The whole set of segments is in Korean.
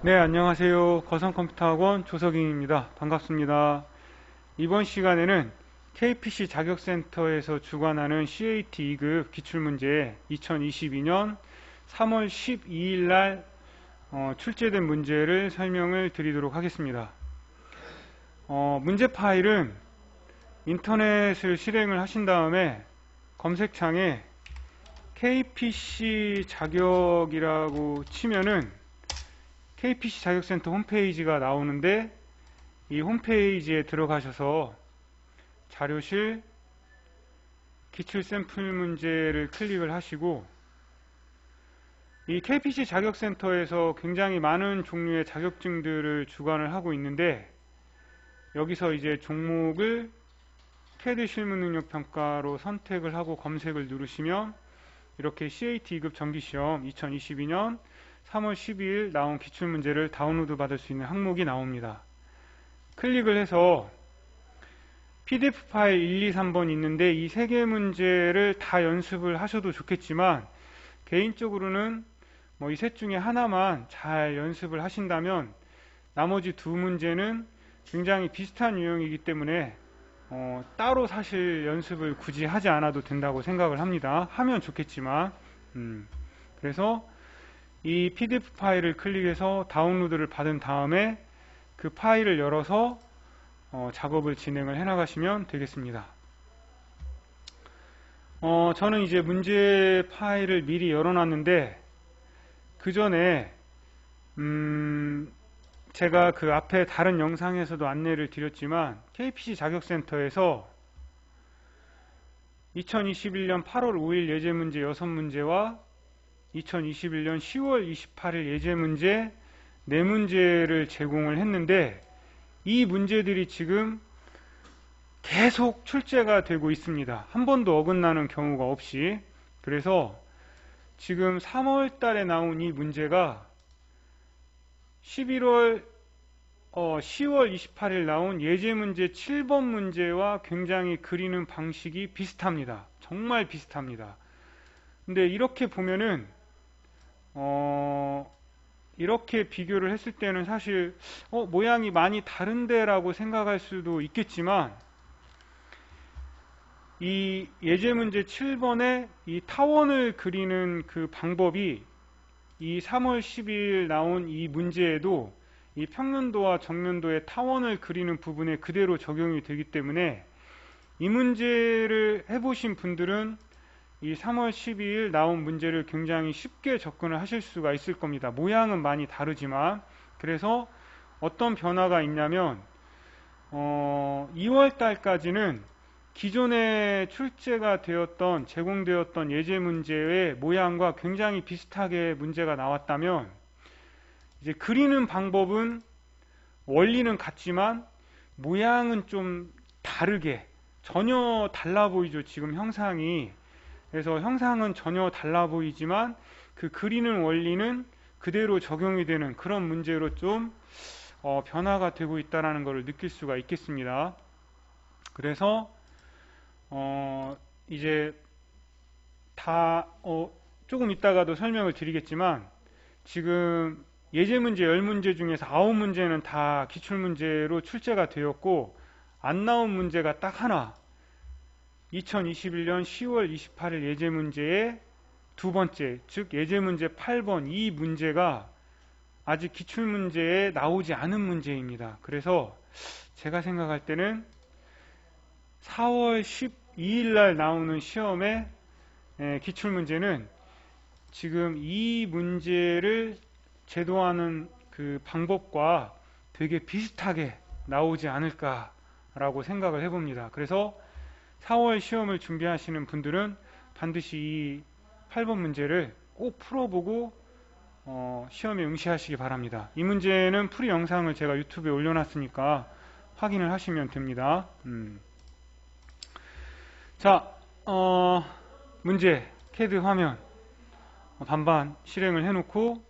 네, 안녕하세요. 거성컴퓨터학원 조석잉입니다. 반갑습니다. 이번 시간에는 KPC 자격센터에서 주관하는 CAT 2급 기출문제 2022년 3월 12일 날 출제된 문제를 설명을 드리도록 하겠습니다. 문제 파일은 인터넷을 실행을 하신 다음에 검색창에 KPC 자격이라고 치면은 KPC 자격센터 홈페이지가 나오는데, 이 홈페이지에 들어가셔서 자료실 기출 샘플 문제를 클릭을 하시고, 이 KPC 자격센터에서 굉장히 많은 종류의 자격증들을 주관을 하고 있는데, 여기서 이제 종목을 CAD 실무능력평가로 선택을 하고 검색을 누르시면 이렇게 CAT 2급 정기시험 2022년 3월 12일 나온 기출문제를 다운로드 받을 수 있는 항목이 나옵니다. 클릭을 해서 PDF 파일 1, 2, 3번 있는데 이 세 개 문제를 다 연습을 하셔도 좋겠지만, 개인적으로는 이 셋 중에 하나만 잘 연습을 하신다면 나머지 두 문제는 굉장히 비슷한 유형이기 때문에 따로 사실 연습을 굳이 하지 않아도 된다고 생각을 합니다. 하면 좋겠지만 그래서 이 PDF 파일을 클릭해서 다운로드를 받은 다음에 그 파일을 열어서 작업을 진행을 해 나가시면 되겠습니다. 저는 이제 문제 파일을 미리 열어놨는데, 그 전에 제가 그 앞에 다른 영상에서도 안내를 드렸지만 KPC 자격센터에서 2021년 8월 5일 예제문제 6문제와 2021년 10월 28일 예제문제 4문제를 제공을 했는데, 이 문제들이 지금 계속 출제가 되고 있습니다. 한 번도 어긋나는 경우가 없이. 그래서 지금 3월 달에 나온 이 문제가 10월 28일 나온 예제문제 7번 문제와 굉장히 그리는 방식이 비슷합니다. 정말 비슷합니다. 근데 이렇게 보면은 이렇게 비교를 했을 때는 사실 모양이 많이 다른데 라고 생각할 수도 있겠지만, 이 예제문제 7번의 이 타원을 그리는 그 방법이 이 3월 12일 나온 이 문제에도 이 평면도와 정면도의 타원을 그리는 부분에 그대로 적용이 되기 때문에, 이 문제를 해보신 분들은 이 3월 12일 나온 문제를 굉장히 쉽게 접근을 하실 수가 있을 겁니다. 모양은 많이 다르지만. 그래서 어떤 변화가 있냐면 2월 달까지는 기존에 출제가 되었던 제공되었던 예제 문제의 모양과 굉장히 비슷하게 문제가 나왔다면, 이제 그리는 방법은 원리는 같지만 모양은 좀 다르게, 전혀 달라 보이죠, 지금 형상이. 그래서 형상은 전혀 달라 보이지만 그 그리는 원리는 그대로 적용이 되는 그런 문제로 좀 변화가 되고 있다는 것을 느낄 수가 있겠습니다. 그래서 이제 다 조금 이따가도 설명을 드리겠지만, 지금 예제문제 10문제 중에서 9문제는 다 기출문제로 출제가 되었고, 안 나온 문제가 딱 하나, 2021년 10월 28일 예제문제의 두 번째, 즉 예제문제 8번 이 문제가 아직 기출문제에 나오지 않은 문제입니다. 그래서 제가 생각할 때는 4월 12일 날 나오는 시험의 기출문제는 지금 이 문제를 제도하는 그 방법과 되게 비슷하게 나오지 않을까라고 생각을 해봅니다. 그래서 4월 시험을 준비하시는 분들은 반드시 이 8번 문제를 꼭 풀어보고 시험에 응시하시기 바랍니다. 이 문제는 풀이 영상을 제가 유튜브에 올려놨으니까 확인을 하시면 됩니다. 자, 문제 CAD 화면 반반 실행을 해놓고,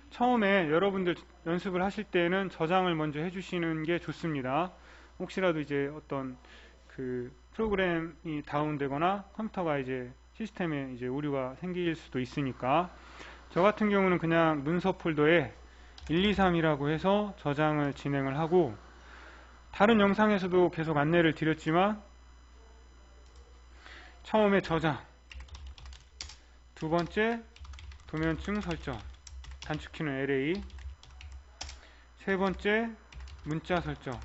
처음에 여러분들 연습을 하실 때는 저장을 먼저 해주시는 게 좋습니다. 혹시라도 이제 어떤 그 프로그램이 다운되거나 컴퓨터가 이제 시스템에 이제 오류가 생길 수도 있으니까, 저 같은 경우는 그냥 문서 폴더에 1, 2, 3이라고 해서 저장을 진행을 하고, 다른 영상에서도 계속 안내를 드렸지만 처음에 저장, 두 번째 도면층 설정, 단축키는 LA, 세 번째 문자 설정,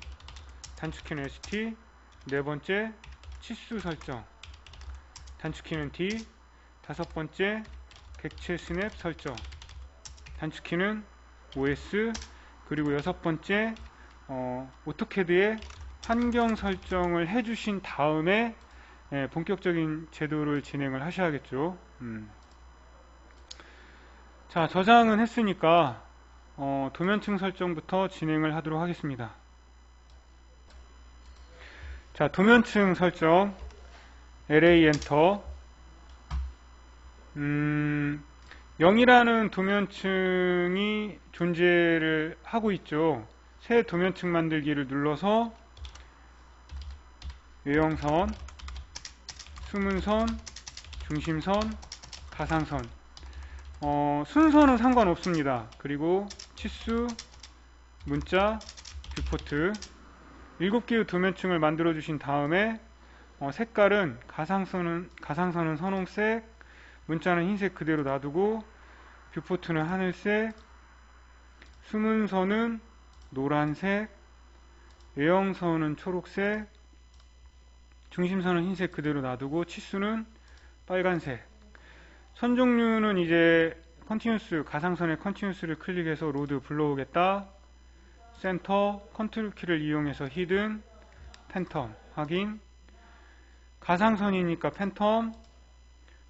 단축키는 ST, 네 번째 치수 설정, 단축키는 D, 다섯 번째 객체 스냅 설정, 단축키는 OS, 그리고 여섯 번째 오토캐드의 환경 설정을 해주신 다음에 본격적인 제도를 진행을 하셔야겠죠. 자, 저장은 했으니까 도면층 설정부터 진행을 하도록 하겠습니다. 자, 도면층 설정 LA 엔터. 0이라는 도면층이 존재를 하고 있죠. 새 도면층 만들기를 눌러서 외형선, 숨은선, 중심선, 가상선, 순서는 상관없습니다. 그리고 치수, 문자, 뷰포트 7개의 도면층을 만들어 주신 다음에 색깔은 가상선은 선홍색, 문자는 흰색 그대로 놔두고, 뷰포트는 하늘색, 숨은선은 노란색, 외형선은 초록색, 중심선은 흰색 그대로 놔두고, 치수는 빨간색. 선 종류는 이제 컨티뉴스, 가상선의 컨티뉴스를 클릭해서 로드 불러오겠다, 센터, 컨트롤 키를 이용해서 히든, 팬텀 확인, 가상선이니까 팬텀,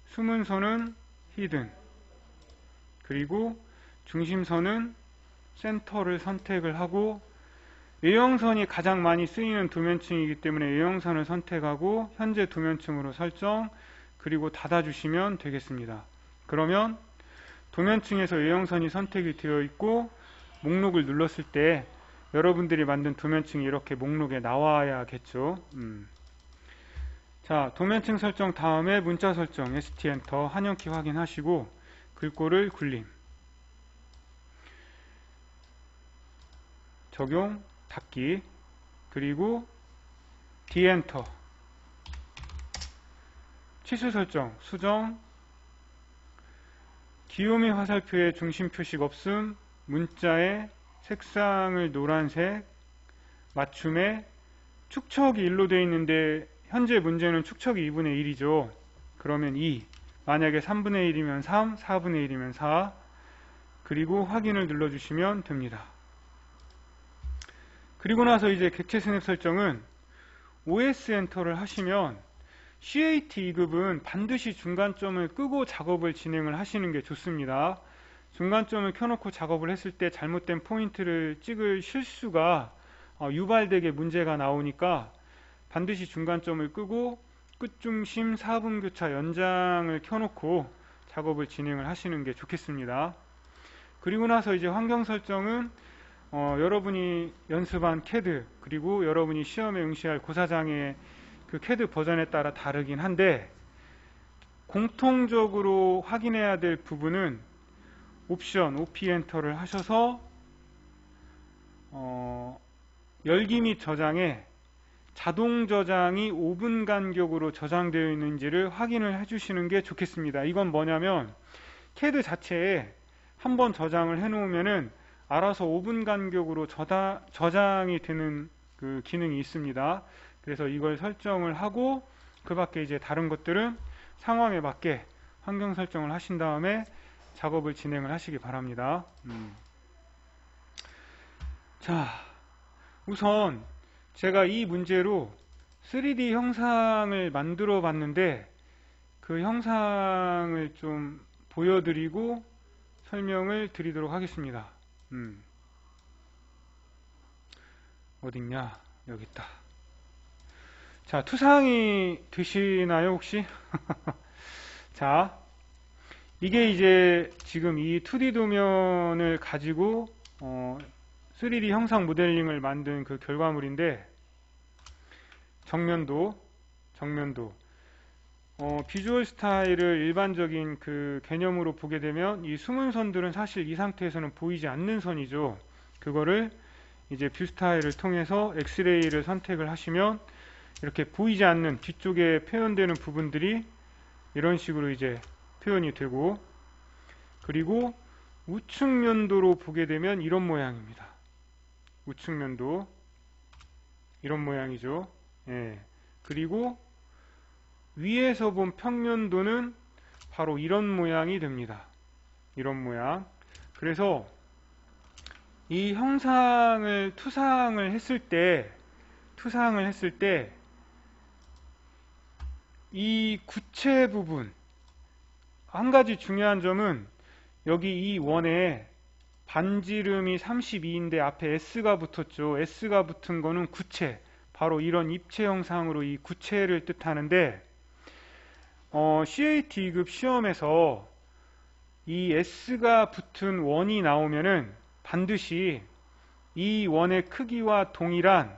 숨은선은 히든, 그리고 중심선은 센터를 선택을 하고, 외형선이 가장 많이 쓰이는 도면층이기 때문에 외형선을 선택하고 현재 도면층으로 설정, 그리고 닫아주시면 되겠습니다. 그러면 도면층에서 외형선이 선택이 되어 있고 목록을 눌렀을 때 여러분들이 만든 도면층이 이렇게 목록에 나와야겠죠. 자, 도면층 설정 다음에 문자 설정, ST 엔터, 한영키 확인하시고 글꼴을 굴림, 적용, 닫기, 그리고 D 엔터, 치수 설정, 수정, 기호미 화살표에 중심 표식 없음, 문자의 색상을 노란색, 맞춤에 축척이 1로 되어 있는데 현재 문제는 축척이 2분의 1이죠. 그러면 2, 만약에 3분의 1이면 3, 4분의 1이면 4, 그리고 확인을 눌러주시면 됩니다. 그리고 나서 이제 객체 스냅 설정은 OS 엔터를 하시면 CAT 2급은 반드시 중간점을 끄고 작업을 진행을 하시는 게 좋습니다. 중간점을 켜놓고 작업을 했을 때 잘못된 포인트를 찍을 실수가 유발되게 문제가 나오니까 반드시 중간점을 끄고 끝중심 4분교차 연장을 켜놓고 작업을 진행을 하시는 게 좋겠습니다. 그리고 나서 이제 환경 설정은 여러분이 연습한 캐드, 그리고 여러분이 시험에 응시할 고사장의 그 캐드 버전에 따라 다르긴 한데, 공통적으로 확인해야 될 부분은 옵션 OP 엔터를 하셔서 열기 및 저장에 자동 저장이 5분 간격으로 저장되어 있는지를 확인을 해주시는 게 좋겠습니다. 이건 뭐냐면 캐드 자체에 한번 저장을 해 놓으면은 알아서 5분 간격으로 저장이 되는 그 기능이 있습니다. 그래서 이걸 설정을 하고 그 밖에 이제 다른 것들은 상황에 맞게 환경 설정을 하신 다음에 작업을 진행을 하시기 바랍니다. 자, 우선 제가 이 문제로 3D 형상을 만들어 봤는데 그 형상을 좀 보여드리고 설명을 드리도록 하겠습니다. 어딨냐? 여기 있다. 자, 투상이 되시나요 혹시? 자, 이게 이제 지금 이 2D 도면을 가지고 3D 형상 모델링을 만든 그 결과물인데, 정면도 비주얼 스타일을 일반적인 그 개념으로 보게 되면 이 숨은 선들은 사실 이 상태에서는 보이지 않는 선이죠. 그거를 이제 뷰 스타일을 통해서 엑스레이를 선택을 하시면 이렇게 보이지 않는 뒤쪽에 표현되는 부분들이 이런 식으로 이제 표현이 되고, 그리고 우측면도로 보게 되면 이런 모양입니다. 우측면도 이런 모양이죠. 예. 그리고 위에서 본 평면도는 바로 이런 모양이 됩니다. 이런 모양. 그래서 이 형상을 투상을 했을 때 이 구체 부분, 한 가지 중요한 점은 여기 이 원에 반지름이 32인데 앞에 S가 붙었죠. S가 붙은 거는 구체, 바로 이런 입체 형상으로 이 구체를 뜻하는데, CAT급 시험에서 이 S가 붙은 원이 나오면은 반드시 이 원의 크기와 동일한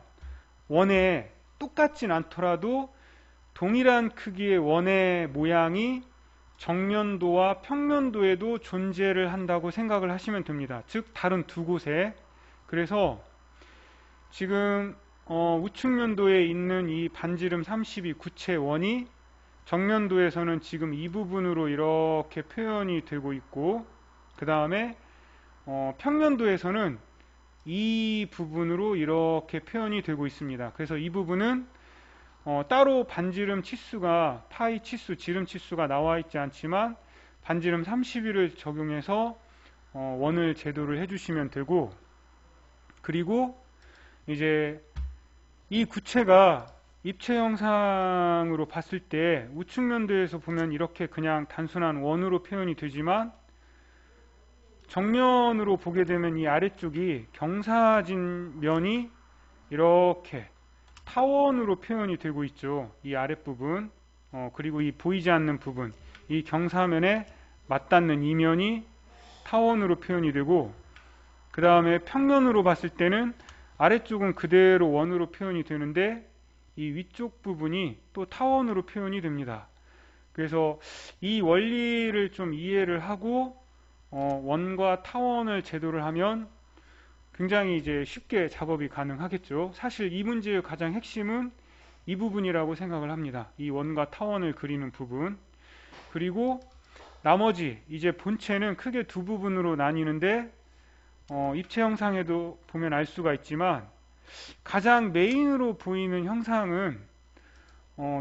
원에 똑같진 않더라도 동일한 크기의 원의 모양이 정면도와 평면도에도 존재를 한다고 생각을 하시면 됩니다. 즉 다른 두 곳에. 그래서 지금 우측면도에 있는 이 반지름 32 구체 원이 정면도에서는 지금 이 부분으로 이렇게 표현이 되고 있고, 그 다음에 평면도에서는 이 부분으로 이렇게 표현이 되고 있습니다. 그래서 이 부분은 따로 반지름 치수가 파이 치수, 지름 치수가 나와 있지 않지만 반지름 30을 적용해서 원을 제도를 해주시면 되고, 그리고 이제 이 구체가 입체 영상으로 봤을 때 우측면도에서 보면 이렇게 그냥 단순한 원으로 표현이 되지만 정면으로 보게 되면 이 아래쪽이 경사진 면이 이렇게 타원으로 표현이 되고 있죠. 이 아랫부분, 그리고 이 보이지 않는 부분, 이 경사면에 맞닿는 이면이 타원으로 표현이 되고, 그 다음에 평면으로 봤을 때는 아래쪽은 그대로 원으로 표현이 되는데 이 위쪽 부분이 또 타원으로 표현이 됩니다. 그래서 이 원리를 좀 이해를 하고 원과 타원을 제도를 하면 굉장히 이제 쉽게 작업이 가능하겠죠. 사실 이 문제의 가장 핵심은 이 부분이라고 생각을 합니다. 이 원과 타원을 그리는 부분. 그리고 나머지 이제 본체는 크게 두 부분으로 나뉘는데 입체 형상에도 보면 알 수가 있지만 가장 메인으로 보이는 형상은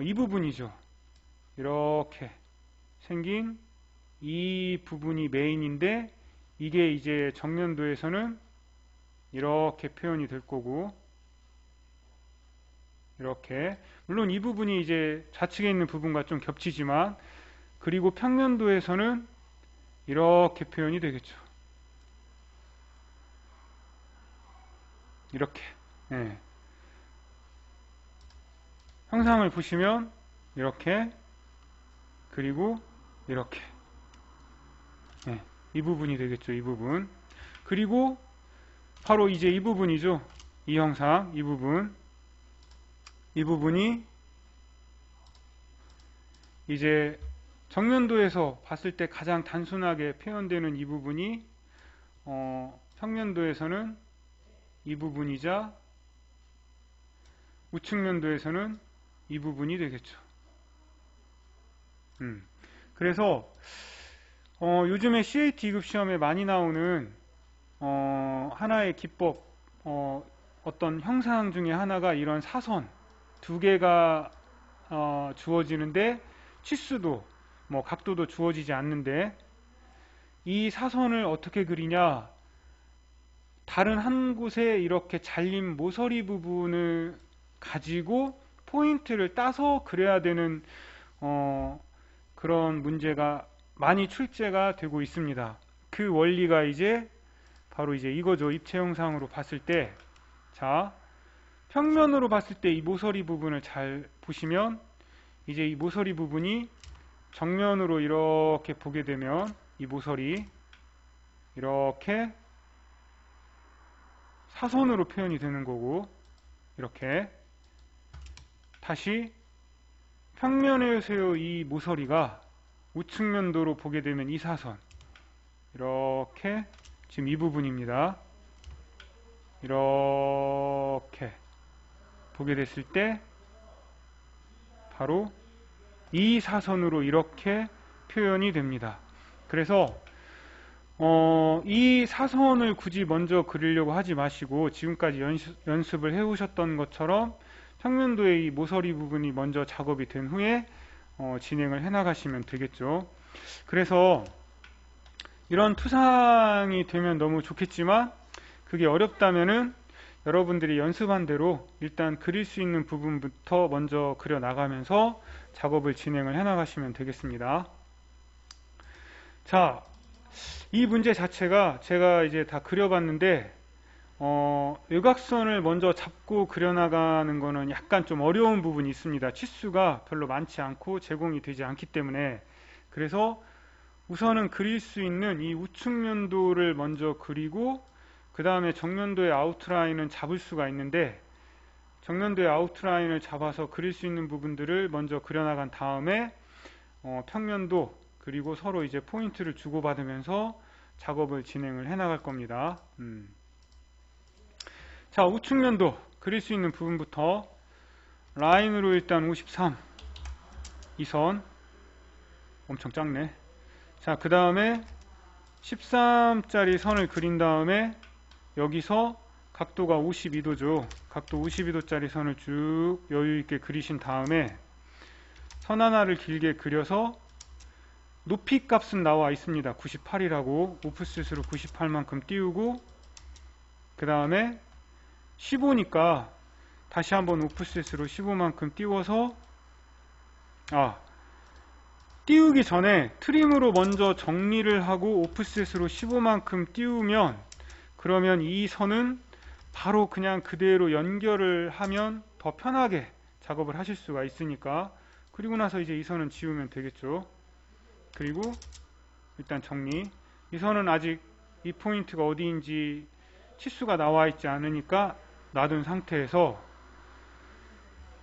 이 부분이죠. 이렇게 생긴 이 부분이 메인인데 이게 이제 정면도에서는 이렇게 표현이 될 거고, 이렇게 물론 이 부분이 이제 좌측에 있는 부분과 좀 겹치지만, 그리고 평면도에서는 이렇게 표현이 되겠죠. 이렇게. 예. 형상을 보시면 이렇게, 그리고 이렇게. 예. 이 부분이 되겠죠. 이 부분. 그리고 바로 이제 이 부분이죠. 이 형상, 이 부분. 이 부분이 이제 정면도에서 봤을 때 가장 단순하게 표현되는 이 부분이 평면도에서는 이 부분이자 우측면도에서는 이 부분이 되겠죠. 그래서 요즘에 CAT급 시험에 많이 나오는 하나의 기법, 어떤 형상 중에 하나가 이런 사선 두 개가 주어지는데 치수도 뭐 각도도 주어지지 않는데 이 사선을 어떻게 그리냐, 다른 한 곳에 이렇게 잘린 모서리 부분을 가지고 포인트를 따서 그려야 되는 그런 문제가 많이 출제가 되고 있습니다. 그 원리가 이제 바로 이제 이거죠. 입체 형상으로 봤을 때, 자, 평면으로 봤을 때 이 모서리 부분을 잘 보시면 이제 이 모서리 부분이 정면으로 이렇게 보게 되면 이 모서리 이렇게 사선으로 표현이 되는 거고, 이렇게 다시 평면에서의 이 모서리가 우측면도로 보게 되면 이 사선, 이렇게 지금 이 부분입니다. 이렇게 보게 됐을 때 바로 이 사선으로 이렇게 표현이 됩니다. 그래서 이 사선을 굳이 먼저 그리려고 하지 마시고 지금까지 연습을 해오셨던 것처럼 평면도의 이 모서리 부분이 먼저 작업이 된 후에 진행을 해 나가시면 되겠죠. 그래서 이런 투상이 되면 너무 좋겠지만 그게 어렵다면은 여러분들이 연습한 대로 일단 그릴 수 있는 부분부터 먼저 그려 나가면서 작업을 진행을 해 나가시면 되겠습니다. 자, 이 문제 자체가 제가 이제 다 그려봤는데 외곽선을 먼저 잡고 그려나가는 거는 약간 좀 어려운 부분이 있습니다. 치수가 별로 많지 않고 제공이 되지 않기 때문에. 그래서 우선은 그릴 수 있는 이 우측면도를 먼저 그리고 그 다음에 정면도의 아웃라인은 잡을 수가 있는데 정면도의 아웃라인을 잡아서 그릴 수 있는 부분들을 먼저 그려나간 다음에 평면도 그리고 서로 이제 포인트를 주고받으면서 작업을 진행을 해 나갈 겁니다. 자, 우측면도 그릴 수 있는 부분부터 라인으로 일단 53 이 선 엄청 작네. 자, 그 다음에 13짜리 선을 그린 다음에 여기서 각도가 52도죠. 각도 52도짜리 선을 쭉 여유있게 그리신 다음에 선 하나를 길게 그려서 높이 값은 나와 있습니다. 98이라고 오프셋으로 98만큼 띄우고 그 다음에 15니까 다시 한번 오프셋으로 15만큼 띄워서 띄우기 전에 트림으로 먼저 정리를 하고 오프셋으로 15만큼 띄우면 그러면 이 선은 바로 그냥 그대로 연결을 하면 더 편하게 작업을 하실 수가 있으니까 그리고 나서 이제 이 선은 지우면 되겠죠. 그리고 일단 정리. 이 선은 아직 이 포인트가 어디인지 치수가 나와 있지 않으니까 놔둔 상태에서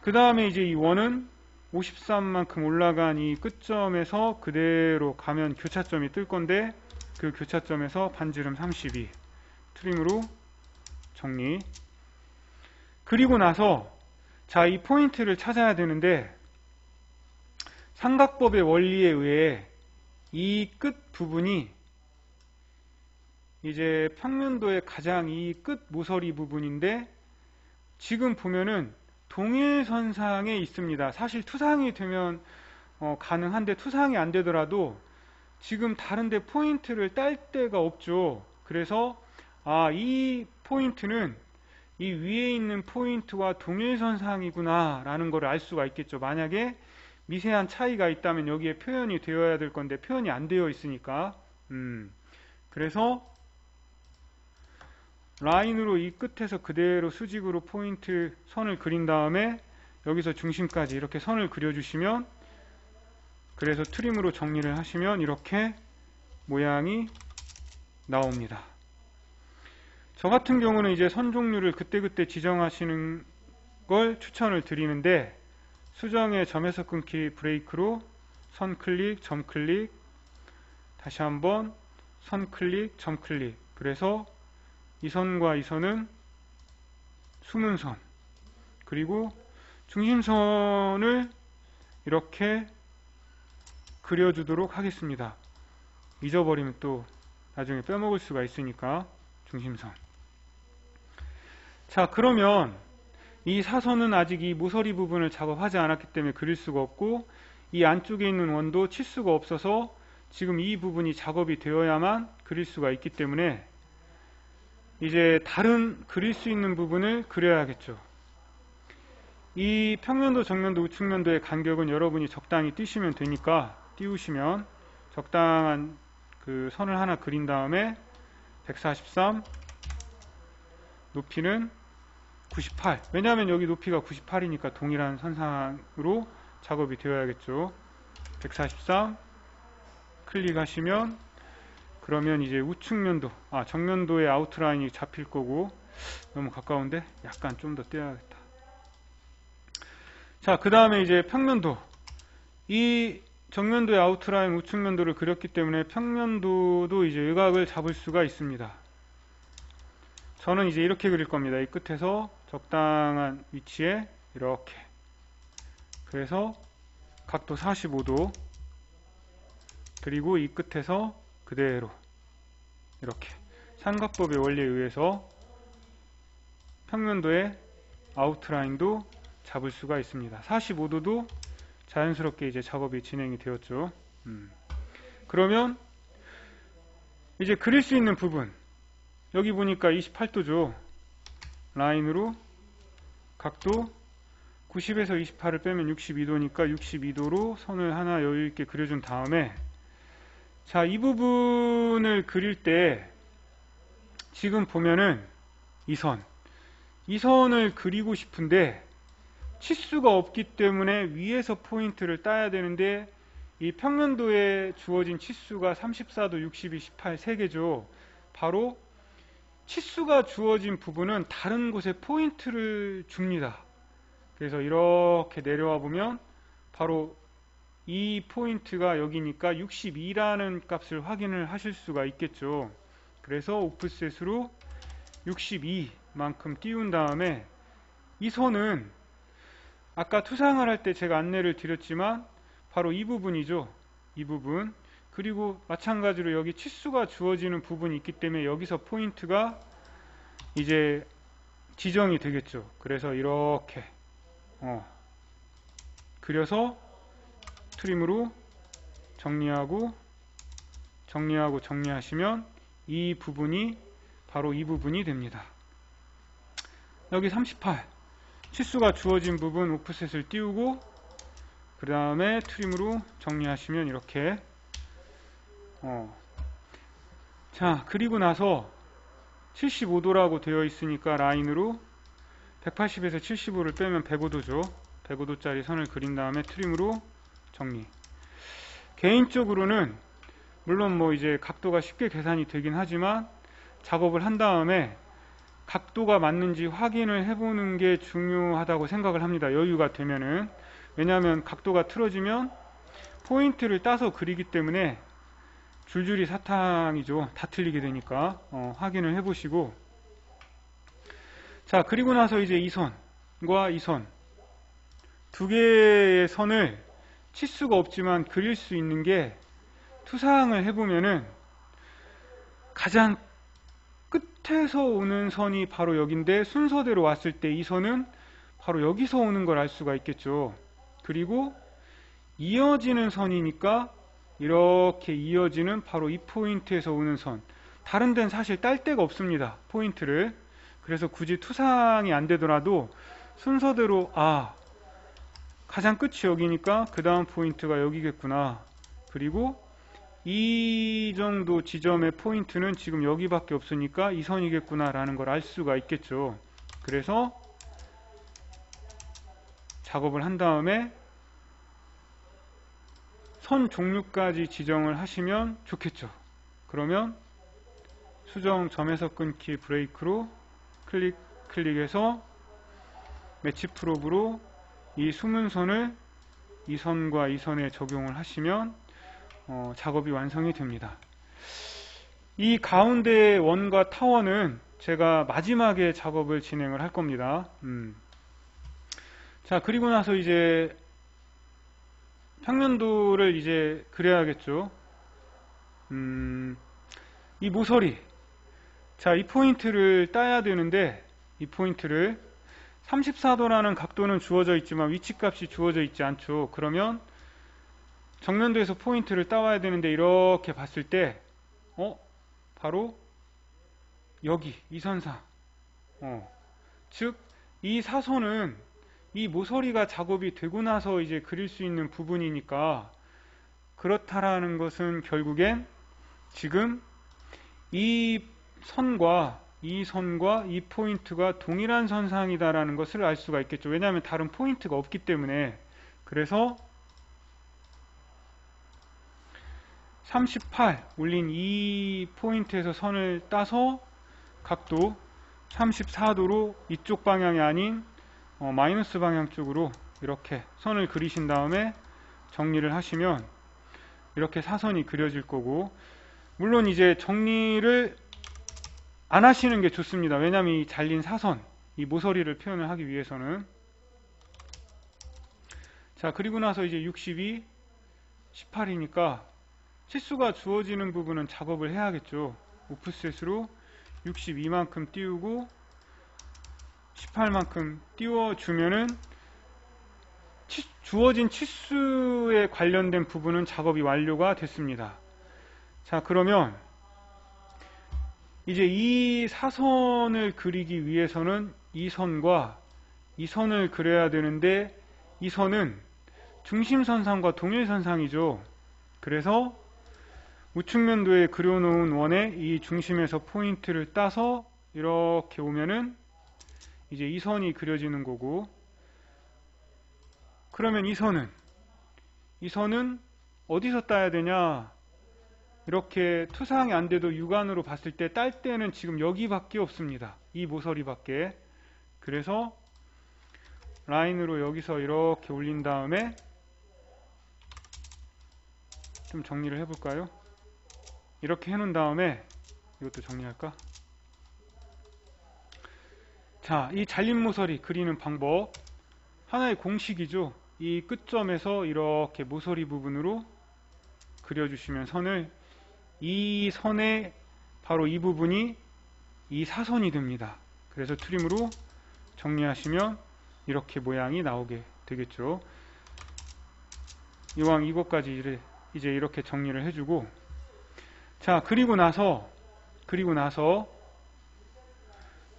그 다음에 이제 이 원은 53만큼 올라간 이 끝점에서 그대로 가면 교차점이 뜰 건데 그 교차점에서 반지름 32 트림으로 정리. 그리고 나서 자, 이 포인트를 찾아야 되는데 삼각법의 원리에 의해 이 끝 부분이 이제 평면도의 가장 이 끝 모서리 부분인데 지금 보면은 동일선상에 있습니다. 사실 투상이 되면 가능한데 투상이 안 되더라도 지금 다른데 포인트를 딸 데가 없죠. 그래서 이 포인트는 이 위에 있는 포인트와 동일선상이구나 라는 걸 알 수가 있겠죠. 만약에 미세한 차이가 있다면 여기에 표현이 되어야 될 건데 표현이 안 되어 있으니까 그래서 라인으로 이 끝에서 그대로 수직으로 포인트 선을 그린 다음에 여기서 중심까지 이렇게 선을 그려주시면 그래서 트림으로 정리를 하시면 이렇게 모양이 나옵니다. 저 같은 경우는 이제 선 종류를 그때그때 지정하시는 걸 추천을 드리는데 수정의 점에서 끊기 브레이크로 선 클릭, 점 클릭, 다시 한번 선 클릭, 점 클릭. 그래서 이 선과 이 선은 숨은 선, 그리고 중심선을 이렇게 그려주도록 하겠습니다. 잊어버리면 또 나중에 빼먹을 수가 있으니까 중심선. 자, 그러면 이 사선은 아직 이 모서리 부분을 작업하지 않았기 때문에 그릴 수가 없고 이 안쪽에 있는 원도 치수가 없어서 지금 이 부분이 작업이 되어야만 그릴 수가 있기 때문에 이제 다른 그릴 수 있는 부분을 그려야겠죠. 이 평면도, 정면도, 우측면도의 간격은 여러분이 적당히 띄시면 되니까 띄우시면 적당한 그 선을 하나 그린 다음에 143 높이는 98 왜냐하면 여기 높이가 98이니까 동일한 선상으로 작업이 되어야겠죠. 143 클릭하시면 그러면 이제 우측면도 정면도의 아웃라인이 잡힐 거고 너무 가까운데 약간 좀 더 떼야겠다. 자, 그 다음에 이제 평면도 이 정면도의 아웃라인 우측면도를 그렸기 때문에 평면도도 이제 외곽을 잡을 수가 있습니다. 저는 이제 이렇게 그릴 겁니다. 이 끝에서 적당한 위치에 이렇게. 그래서 각도 45도, 그리고 이 끝에서 그대로 이렇게 삼각법의 원리에 의해서 평면도의 아웃라인도 잡을 수가 있습니다. 45도도 자연스럽게 이제 작업이 진행이 되었죠. 그러면 이제 그릴 수 있는 부분, 여기 보니까 28도죠. 라인으로 각도 90에서 28을 빼면 62도니까 62도로 선을 하나 여유있게 그려준 다음에, 자, 이 부분을 그릴 때 지금 보면은 이 선을 그리고 싶은데 치수가 없기 때문에 위에서 포인트를 따야 되는데, 이 평면도에 주어진 치수가 34도, 62, 18 3개죠. 바로 치수가 주어진 부분은 다른 곳에 포인트를 줍니다. 그래서 이렇게 내려와 보면 바로 이 포인트가 여기니까 62라는 값을 확인을 하실 수가 있겠죠. 그래서 오프셋으로 62만큼 띄운 다음에 이 선은 아까 투상을 할 때 제가 안내를 드렸지만 바로 이 부분이죠. 이 부분. 그리고 마찬가지로 여기 치수가 주어지는 부분이 있기 때문에 여기서 포인트가 이제 지정이 되겠죠. 그래서 이렇게 그려서 트림으로 정리하고 정리하시면 이 부분이 바로 이 부분이 됩니다. 여기 38 치수가 주어진 부분 오프셋을 띄우고 그 다음에 트림으로 정리하시면 이렇게 자, 그리고 나서 75도라고 되어 있으니까 라인으로 180에서 75를 빼면 105도죠. 105도짜리 선을 그린 다음에 트림으로 정리. 개인적으로는 물론 뭐 이제 각도가 쉽게 계산이 되긴 하지만 작업을 한 다음에 각도가 맞는지 확인을 해보는 게 중요하다고 생각을 합니다. 여유가 되면은. 왜냐하면 각도가 틀어지면 포인트를 따서 그리기 때문에 줄줄이 사탕이죠. 다 틀리게 되니까 확인을 해보시고, 자, 그리고 나서 이제 이 선과 이 선 두 개의 선을 치수가 없지만 그릴 수 있는 게, 투상을 해보면은 가장 끝에서 오는 선이 바로 여기인데 순서대로 왔을 때 이 선은 바로 여기서 오는 걸 알 수가 있겠죠. 그리고 이어지는 선이니까 이렇게 이어지는 바로 이 포인트에서 오는 선. 다른 데는 사실 딸 데가 없습니다. 포인트를. 그래서 굳이 투상이 안 되더라도 순서대로 가장 끝이 여기니까 그 다음 포인트가 여기겠구나. 그리고 이 정도 지점의 포인트는 지금 여기밖에 없으니까 이 선이겠구나 라는 걸 알 수가 있겠죠. 그래서 작업을 한 다음에 선 종류까지 지정을 하시면 좋겠죠. 그러면 수정 점에서 끊기 브레이크로 클릭해서 매치 프롭으로 이 숨은 선을 이 선과 이 선에 적용을 하시면 작업이 완성이 됩니다. 이 가운데 원과 타원은 제가 마지막에 작업을 진행을 할 겁니다. 자, 그리고 나서 이제 평면도를 이제 그려야겠죠. 이 모서리, 자, 이 포인트를 따야 되는데, 이 포인트를 34도라는 각도는 주어져 있지만 위치값이 주어져 있지 않죠. 그러면 정면도에서 포인트를 따와야 되는데, 이렇게 봤을 때 바로 여기 이 선상, 즉 이 사선은 이 모서리가 작업이 되고 나서 이제 그릴 수 있는 부분이니까, 그렇다라는 것은 결국엔 지금 이 선과 이 포인트가 동일한 선상이다라는 것을 알 수가 있겠죠. 왜냐하면 다른 포인트가 없기 때문에. 그래서 38 올린 이 포인트에서 선을 따서 각도 34도로 이쪽 방향이 아닌 마이너스 방향 쪽으로 이렇게 선을 그리신 다음에 정리를 하시면 이렇게 사선이 그려질 거고, 물론 이제 정리를 안 하시는 게 좋습니다. 왜냐하면 이 잘린 사선, 이 모서리를 표현을 하기 위해서는. 자, 그리고 나서 이제 62, 18이니까 치수가 주어지는 부분은 작업을 해야겠죠. 오프셋으로 62만큼 띄우고 18만큼 띄워주면은 주어진 치수에 관련된 부분은 작업이 완료가 됐습니다. 자, 그러면 이제 이 사선을 그리기 위해서는 이 선과 이 선을 그려야 되는데, 이 선은 중심선상과 동일선상이죠. 그래서 우측면도에 그려놓은 원에 이 중심에서 포인트를 따서 이렇게 오면은 이제 이 선이 그려지는 거고, 그러면 이 선은 어디서 따야 되냐? 이렇게 투상이 안 돼도 육안으로 봤을 때 딸 때는 지금 여기밖에 없습니다. 이 모서리밖에. 그래서 라인으로 여기서 이렇게 올린 다음에 좀 정리를 해볼까요? 이렇게 해놓은 다음에 이것도 정리할까? 자, 이 잘린 모서리 그리는 방법, 하나의 공식이죠. 이 끝점에서 이렇게 모서리 부분으로 그려주시면 선을, 이 선의 바로 이 부분이 이 사선이 됩니다. 그래서 트림으로 정리하시면 이렇게 모양이 나오게 되겠죠. 이왕 이것까지 이제 이렇게 정리를 해주고, 자, 그리고 나서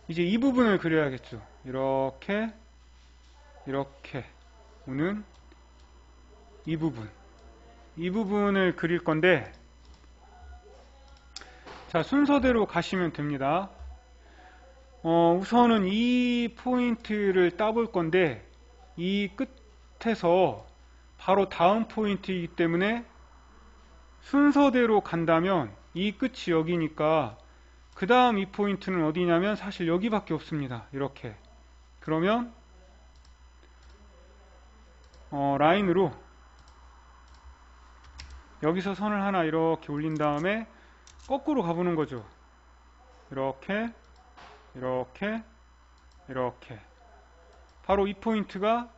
이제 이 부분을 그려야겠죠. 이렇게 오는 이 부분을 그릴 건데, 자, 순서대로 가시면 됩니다. 우선은 이 포인트를 따볼 건데, 이 끝에서 바로 다음 포인트이기 때문에 순서대로 간다면 이 끝이 여기니까 그 다음 이 포인트는 어디냐면 사실 여기밖에 없습니다. 이렇게. 그러면 라인으로 여기서 선을 하나 이렇게 올린 다음에 거꾸로 가보는 거죠. 이렇게 바로 이 포인트가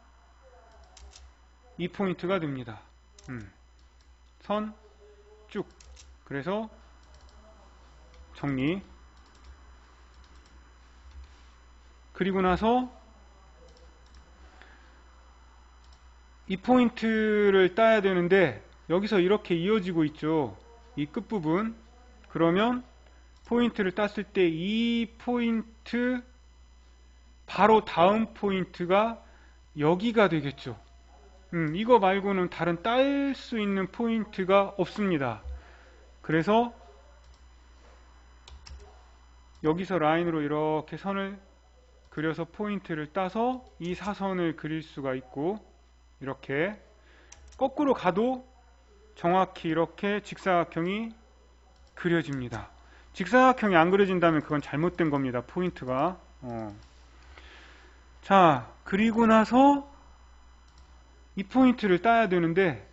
됩니다. 선 쭉. 그래서 정리. 그리고 나서 이 포인트를 따야 되는데 여기서 이렇게 이어지고 있죠. 이 끝부분. 그러면 포인트를 땄을 때 이 포인트 바로 다음 포인트가 여기가 되겠죠. 이거 말고는 다른 딸 수 있는 포인트가 없습니다. 그래서 여기서 라인으로 이렇게 선을 그려서 포인트를 따서 이 사선을 그릴 수가 있고, 이렇게 거꾸로 가도 정확히 이렇게 직사각형이 그려집니다. 직사각형이 안 그려진다면 그건 잘못된 겁니다. 포인트가. 자, 그리고 나서 이 포인트를 따야 되는데,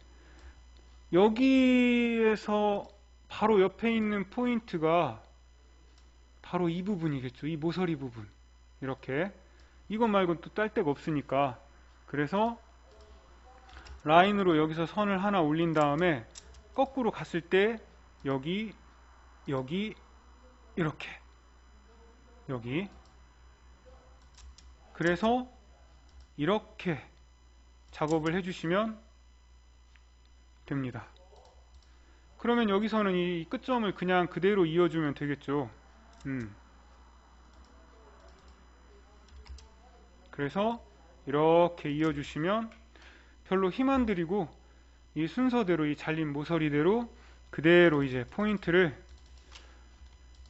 여기에서 바로 옆에 있는 포인트가 바로 이 부분이겠죠. 이 모서리 부분. 이렇게. 이것 말고는 또 딸 데가 없으니까. 그래서 라인으로 여기서 선을 하나 올린 다음에 거꾸로 갔을 때 여기 이렇게 여기. 그래서 이렇게 작업을 해주시면 됩니다. 그러면 여기서는 이 끝점을 그냥 그대로 이어주면 되겠죠. 그래서 이렇게 이어주시면 별로 힘 안 들이고 이 순서대로, 이 잘린 모서리대로 그대로 이제 포인트를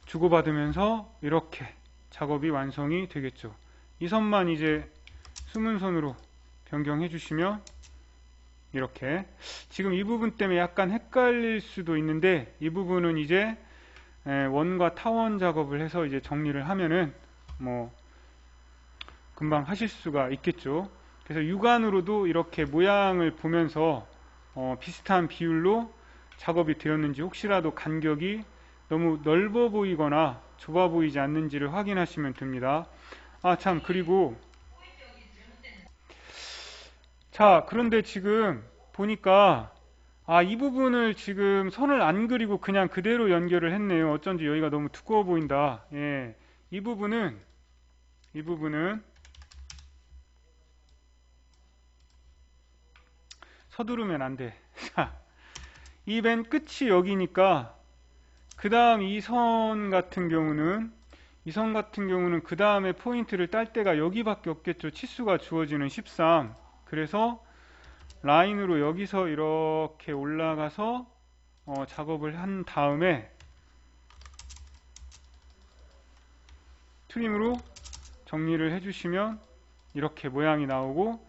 주고받으면서 이렇게 작업이 완성이 되겠죠. 이 선만 이제 수문선으로 변경해 주시면 이렇게. 지금 이 부분 때문에 약간 헷갈릴 수도 있는데, 이 부분은 이제 원과 타원 작업을 해서 이제 정리를 하면은 뭐 금방 하실 수가 있겠죠. 그래서 육안으로도 이렇게 모양을 보면서 비슷한 비율로 작업이 되었는지 혹시라도 간격이 너무 넓어 보이거나 좁아 보이지 않는지를 확인하시면 됩니다. 아, 참, 그리고 자, 그런데 지금 보니까 이 부분을 지금 선을 안 그리고 그냥 그대로 연결을 했네요. 어쩐지 여기가 너무 두꺼워 보인다. 예. 이 부분은 서두르면 안 돼. 자, 이 맨 끝이 여기니까 그 다음 이 선 같은 경우는 그 다음에 포인트를 딸 때가 여기밖에 없겠죠. 치수가 주어지는 13. 그래서 라인으로 여기서 이렇게 올라가서 작업을 한 다음에 트림으로 정리를 해주시면 이렇게 모양이 나오고,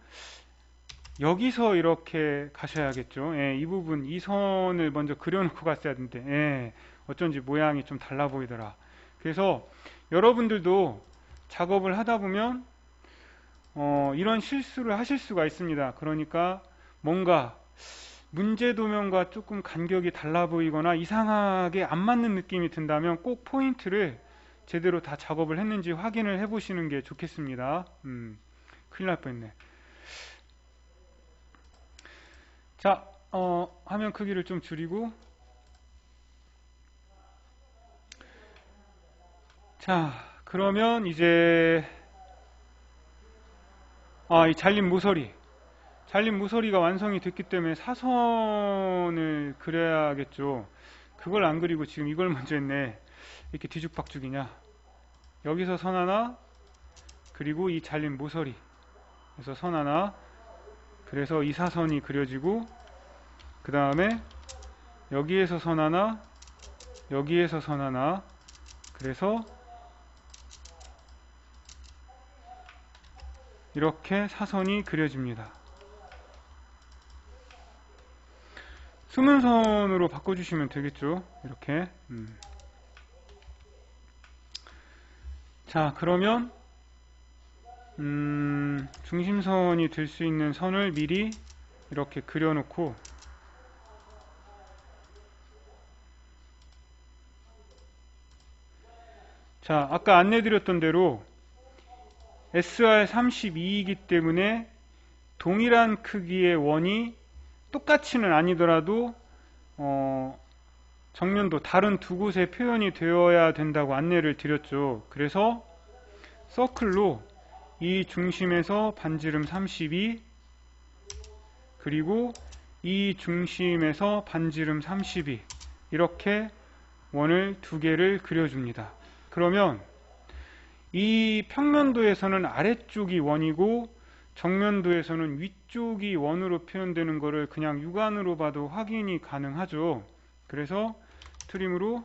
여기서 이렇게 가셔야겠죠. 예, 이 부분, 이 선을 먼저 그려놓고 갔어야 되는데, 예, 어쩐지 모양이 좀 달라 보이더라. 그래서 여러분들도 작업을 하다 보면 이런 실수를 하실 수가 있습니다. 그러니까 뭔가 문제 도면과 조금 간격이 달라 보이거나 이상하게 안 맞는 느낌이 든다면 꼭 포인트를 제대로 다 작업을 했는지 확인을 해 보시는 게 좋겠습니다. 큰일 날 뻔했네. 자, 화면 크기를 좀 줄이고, 자, 그러면 이제 이 잘린 모서리가 완성이 됐기 때문에 사선을 그려야겠죠. 그걸 안 그리고 지금 이걸 먼저 했네. 이렇게 뒤죽박죽이냐. 여기서 선 하나, 그리고 이 잘린 모서리 그래서 선 하나, 그래서 이 사선이 그려지고, 그 다음에 여기에서 선 하나, 여기에서 선 하나, 그래서 이렇게 사선이 그려집니다. 수문선으로 바꿔주시면 되겠죠. 이렇게. 자, 그러면 중심선이 될 수 있는 선을 미리 이렇게 그려놓고, 자, 아까 안내드렸던 대로 SR32이기 때문에 동일한 크기의 원이 똑같이는 아니더라도 정면도 다른 두 곳에 표현이 되어야 된다고 안내를 드렸죠. 그래서 서클로 이 중심에서 반지름 32, 그리고 이 중심에서 반지름 32, 이렇게 원을 두 개를 그려줍니다. 그러면 이 평면도에서는 아래쪽이 원이고 정면도에서는 위쪽이 원으로 표현되는 것을 그냥 육안으로 봐도 확인이 가능하죠. 그래서 트림으로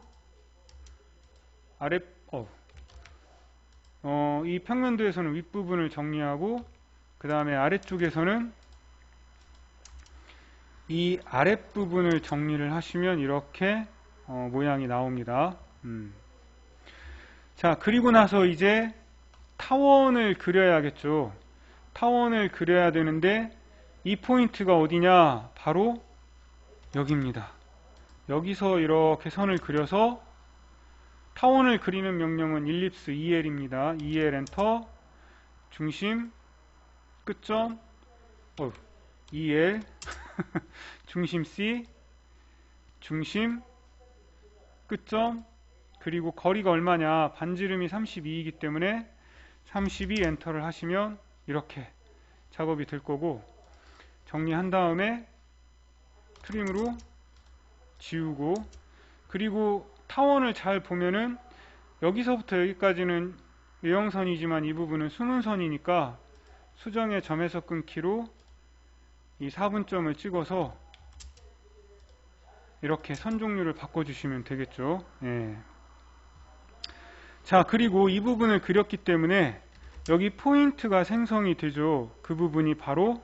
이 평면도에서는 윗부분을 정리하고, 그 다음에 아래쪽에서는 이 아랫부분을 정리를 하시면 이렇게 모양이 나옵니다. 자, 그리고 나서 이제 타원을 그려야겠죠. 타원을 그려야 되는데 이 포인트가 어디냐? 바로 여기입니다. 여기서 이렇게 선을 그려서, 타원을 그리는 명령은 일립스 2L입니다. 2L 엔터, 중심, 끝점, 2L, 중심 C, 중심, 끝점, 그리고 거리가 얼마냐? 반지름이 32이기 때문에 32 엔터를 하시면 이렇게 작업이 될 거고, 정리한 다음에 트림으로 지우고, 그리고 타원을 잘 보면은 여기서부터 여기까지는 외형선이지만 이 부분은 수문선이니까 수정의 점에서 끊기로 이 4분점을 찍어서 이렇게 선 종류를 바꿔주시면 되겠죠. 예. 자, 그리고 이 부분을 그렸기 때문에 여기 포인트가 생성이 되죠. 그 부분이 바로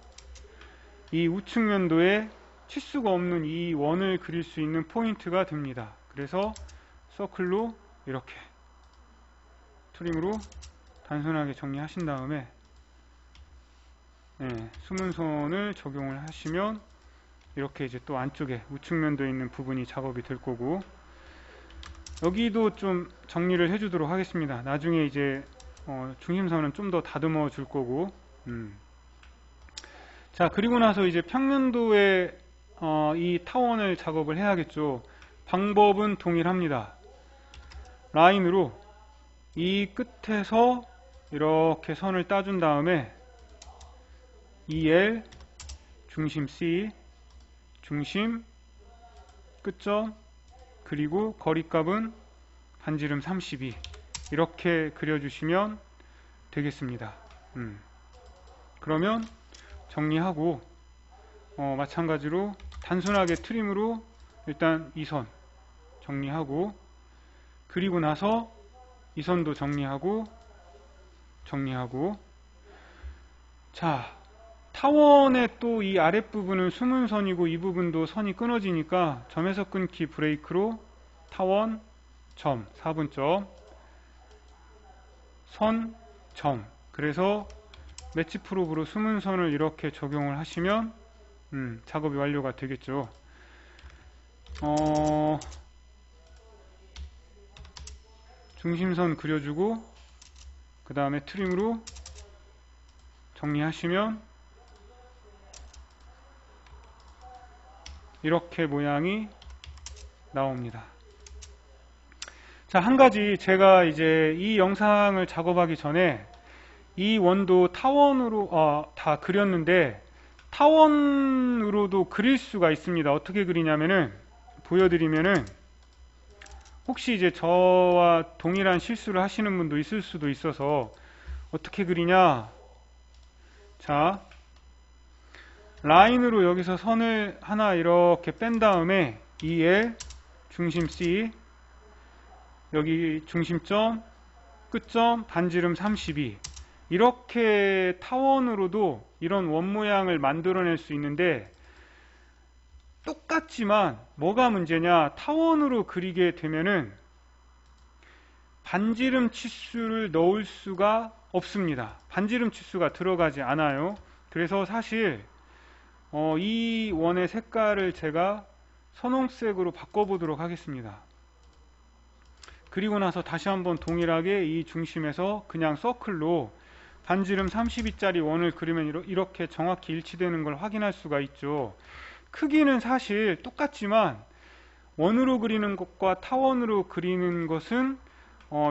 이 우측면도에 치수가 없는 이 원을 그릴 수 있는 포인트가 됩니다. 그래서 서클로 이렇게 트림으로 단순하게 정리하신 다음에 수문선을 적용을 하시면 이렇게 이제 또 안쪽에 우측면도에 있는 부분이 작업이 될 거고, 여기도 좀 정리를 해 주도록 하겠습니다. 나중에 이제 중심선은 좀 더 다듬어 줄 거고. 자, 그리고 나서 이제 평면도에 이 타원을 작업을 해야겠죠. 방법은 동일합니다. 라인으로 이 끝에서 이렇게 선을 따준 다음에 EL, 중심 C, 중심, 끝점, 그리고 거리값은 반지름 32, 이렇게 그려주시면 되겠습니다. 그러면 정리하고 마찬가지로 단순하게 트림으로 일단 이 선 정리하고, 그리고 나서 이 선도 정리하고, 자, 타원의 또 이 아랫부분은 숨은 선이고 이 부분도 선이 끊어지니까 점에서 끊기 브레이크로 타원 점 4분점 선 점, 그래서 매치 프로브로 숨은 선을 이렇게 적용을 하시면 작업이 완료가 되겠죠. 중심선 그려주고 그 다음에 트림으로 정리하시면 이렇게 모양이 나옵니다. 자, 한 가지 제가 이제 이 영상을 작업하기 전에 이 원도 타원으로 다 그렸는데, 타원으로도 그릴 수가 있습니다. 어떻게 그리냐면은, 보여드리면은, 혹시 이제 저와 동일한 실수를 하시는 분도 있을 수도 있어서 어떻게 그리냐. 자, 라인으로 여기서 선을 하나 이렇게 뺀 다음에 EL, 중심 C, 여기 중심점, 끝점, 반지름 32, 이렇게 타원으로도 이런 원 모양을 만들어낼 수 있는데, 똑같지만 뭐가 문제냐, 타원으로 그리게 되면은 반지름 치수를 넣을 수가 없습니다. 반지름 치수가 들어가지 않아요. 그래서 사실 이 원의 색깔을 제가 선홍색으로 바꿔보도록 하겠습니다. 그리고 나서 다시 한번 동일하게 이 중심에서 그냥 서클로 반지름 32짜리 원을 그리면 이렇게 정확히 일치되는 걸 확인할 수가 있죠. 크기는 사실 똑같지만 원으로 그리는 것과 타원으로 그리는 것은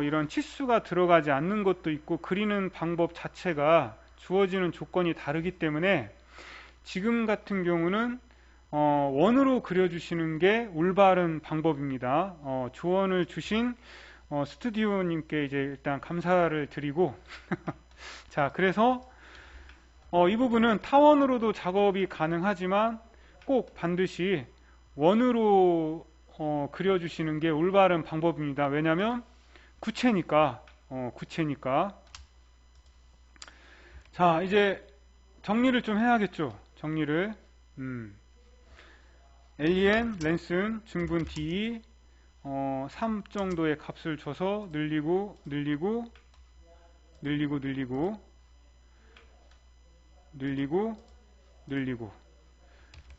이런 치수가 들어가지 않는 것도 있고, 그리는 방법 자체가 주어지는 조건이 다르기 때문에 지금 같은 경우는 원으로 그려주시는 게 올바른 방법입니다. 조언을 주신 스튜디오님께 이제 일단 감사를 드리고 자, 그래서 이 부분은 타원으로도 작업이 가능하지만 꼭 반드시 원으로 그려주시는 게 올바른 방법입니다. 왜냐하면 구체니까. 자, 이제 정리를 좀 해야겠죠. 정리를. LEN, 랜슨, 증분 DE 3 정도의 값을 줘서 늘리고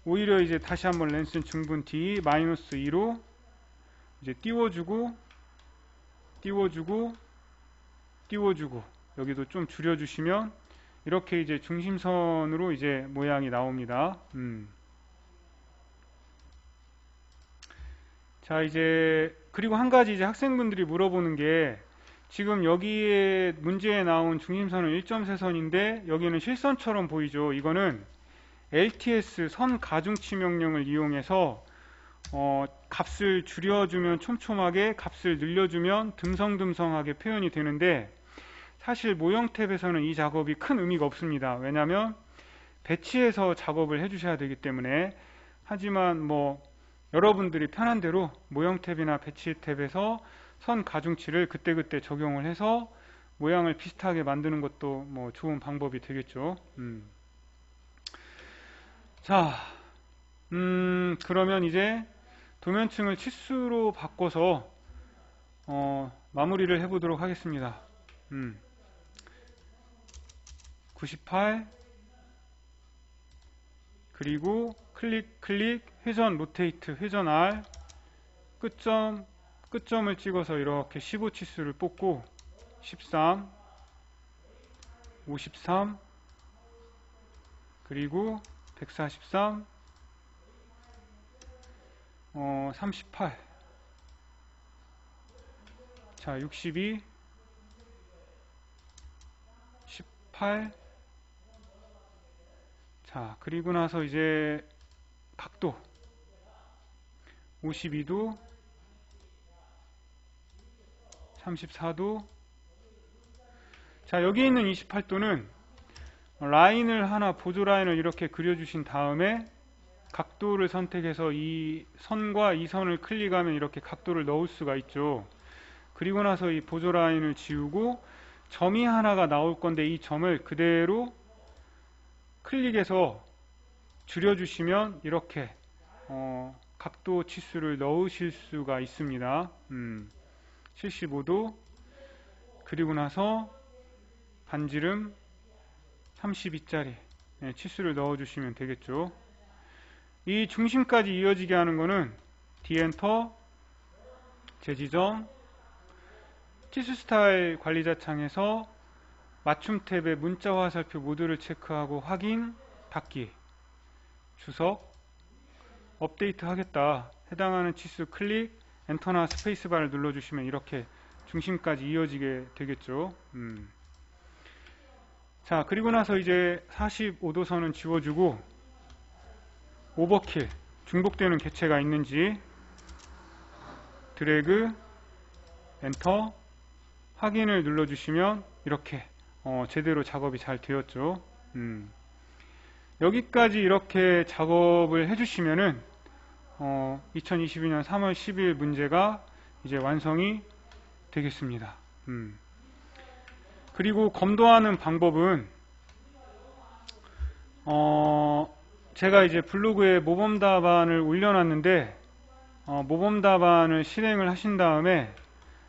오히려 이제 다시 한번 랜슨 증분 D 마이너스 2로 이제 띄워주고 여기도 좀 줄여주시면 이렇게 이제 중심선으로 이제 모양이 나옵니다. 자, 이제 그리고 한 가지 이제 학생분들이 물어보는 게, 지금 여기에 문제에 나온 중심선은 1.3선인데 여기는 실선처럼 보이죠. 이거는 LTS 선 가중치 명령을 이용해서 값을 줄여주면 촘촘하게, 값을 늘려주면 듬성듬성하게 표현이 되는데, 사실 모형 탭에서는 이 작업이 큰 의미가 없습니다. 왜냐하면 배치해서 작업을 해주셔야 되기 때문에. 하지만 뭐 여러분들이 편한 대로 모형 탭이나 배치 탭에서 선 가중치를 그때그때 적용을 해서 모양을 비슷하게 만드는 것도 뭐 좋은 방법이 되겠죠. 자, 그러면 이제 도면층을 치수로 바꿔서 마무리를 해보도록 하겠습니다. 98, 그리고 클릭 클릭 회전 로테이트 회전 R 끝점을 찍어서 이렇게 15치수를 뽑고 13 53 그리고 143 38 자 62 18 자 그리고 나서 이제 각도 52도 34도 자 여기 있는 28도는 라인을 하나 보조 라인을 이렇게 그려주신 다음에 각도를 선택해서 이 선과 이 선을 클릭하면 이렇게 각도를 넣을 수가 있죠. 그리고 나서 이 보조 라인을 지우고 점이 하나가 나올 건데 이 점을 그대로 클릭해서 줄여주시면 이렇게 각도 치수를 넣으실 수가 있습니다. 75도 그리고 나서 반지름 32짜리 치수를 넣어주시면 되겠죠. 이 중심까지 이어지게 하는 거는 D엔터 재지정 치수 스타일 관리자 창에서 맞춤 탭에 문자 화살표 모두를 체크하고 확인 닫기 주석 업데이트 하겠다 해당하는 치수 클릭 엔터나 스페이스바를 눌러주시면 이렇게 중심까지 이어지게 되겠죠. 자 그리고 나서 이제 45도선은 지워주고 오버킬 중복되는 개체가 있는지 드래그 엔터 확인을 눌러주시면 이렇게 제대로 작업이 잘 되었죠. 여기까지 이렇게 작업을 해주시면은 2022년 3월 10일 문제가 이제 완성이 되겠습니다. 그리고 검도하는 방법은 제가 이제 블로그에 모범 답안을 올려놨는데 모범 답안을 실행을 하신 다음에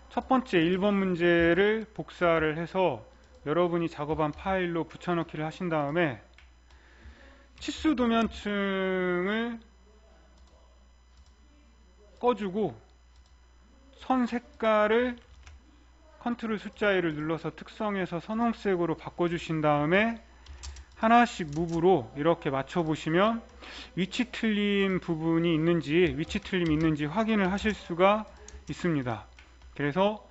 첫 번째 1번 문제를 복사를 해서 여러분이 작업한 파일로 붙여넣기를 하신 다음에 치수 도면층을 꺼주고 선 색깔을 컨트롤 숫자 1을 눌러서 특성에서 선홍색으로 바꿔주신 다음에 하나씩 무브로 이렇게 맞춰보시면 위치 틀린 부분이 있는지 위치 틀림이 있는지 확인을 하실 수가 있습니다. 그래서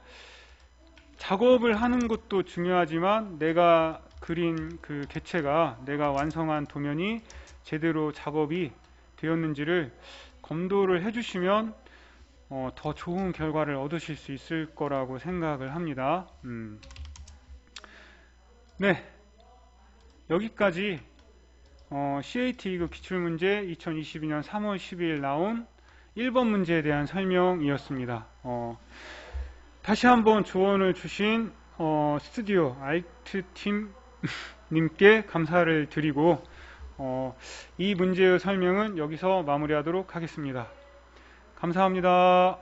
작업을 하는 것도 중요하지만 내가 그린 그 개체가 내가 완성한 도면이 제대로 작업이 되었는지를 검도를 해주시면 더 좋은 결과를 얻으실 수 있을 거라고 생각을 합니다. 네, 여기까지 CAT 2급 기출문제 2022년 3월 12일 나온 1번 문제에 대한 설명이었습니다. 다시 한번 조언을 주신 스튜디오 알트팀 님께 감사를 드리고 이 문제의 설명은 여기서 마무리하도록 하겠습니다. 감사합니다.